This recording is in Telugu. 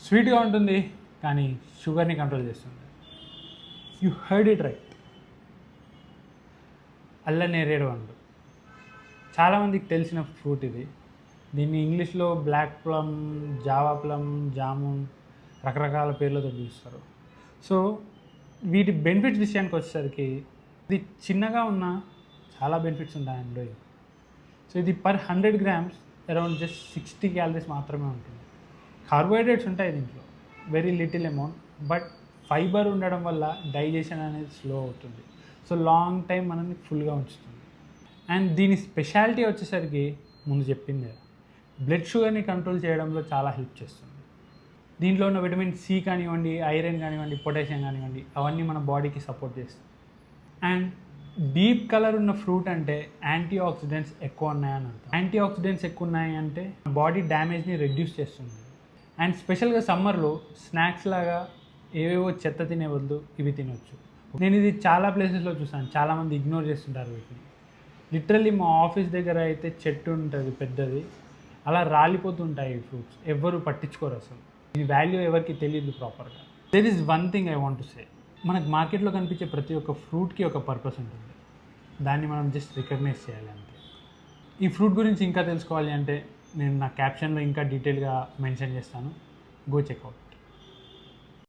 స్వీట్గా ఉంటుంది కానీ షుగర్ని కంట్రోల్ చేస్తుంది. You heard it right. అల్లనేరేడు పండు చాలామందికి తెలిసిన ఫ్రూట్ ఇది. దీన్ని ఇంగ్లీష్లో black plum, Java plum, jamun రకరకాల పేర్లతో పిలుస్తారు. సో వీటి బెనిఫిట్స్ విషయానికి వచ్చేసరికి ఇది చిన్నగా ఉన్న చాలా బెనిఫిట్స్ ఉంటాయి అందులో. సో ఇది per 100 grams around just 60 calories మాత్రమే ఉంటుంది. కార్బోహైడ్రేట్స్ ఉంటాయి దీంట్లో, very little amount, but fibre ఉండడం వల్ల డైజెషన్ అనేది స్లో అవుతుంది. సో లాంగ్ టైం మనల్ని ఫుల్గా ఉంచుతుంది. అండ్ దీని స్పెషాలిటీ వచ్చేసరికి ముందు చెప్పింది బ్లడ్ షుగర్ని కంట్రోల్ చేయడంలో చాలా హెల్ప్ చేస్తుంది. దీంట్లో ఉన్న విటమిన్ సి కానివ్వండి, ఐరన్ కానివ్వండి, పొటాషియం కానివ్వండి, అవన్నీ మన బాడీకి సపోర్ట్ చేస్తాయి. అండ్ డీప్ కలర్ ఉన్న ఫ్రూట్ అంటే యాంటీ ఆక్సిడెంట్స్ ఎక్కువ ఉన్నాయని అర్థం. యాంటీ ఆక్సిడెంట్స్ ఎక్కువ ఉన్నాయి అంటే బాడీ డ్యామేజ్ని రెడ్యూస్ చేస్తుంది. అండ్ స్పెషల్గా సమ్మర్లో స్నాక్స్ లాగా ఏవేవో చెత్త తినే బదులు ఇవి తినొచ్చు. నేను ఇది చాలా ప్లేసెస్లో చూసాను, చాలామంది ఇగ్నోర్ చేస్తుంటారు వీటిని. లిటరల్లీ మా ఆఫీస్ దగ్గర అయితే చెట్టు ఉంటుంది పెద్దది, అలా రాలిపోతుంటాయి ఈ ఫ్రూట్స్, ఎవ్వరు పట్టించుకోరు అసలు. ఈ వాల్యూ ఎవరికి తెలియదు ప్రాపర్గా. There is one thing I want to say, మనకు మార్కెట్లో కనిపించే ప్రతి ఒక్క ఫ్రూట్కి ఒక పర్పస్ ఉంటుంది, దాన్ని మనం జస్ట్ రికగ్నైజ్ చేయాలి అంతే. ఈ ఫ్రూట్ గురించి ఇంకా తెలుసుకోవాలి అంటే నేను నా క్యాప్షన్లో ఇంకా డీటెయిల్గా మెన్షన్ చేస్తాను, గో చెక్అవుట్.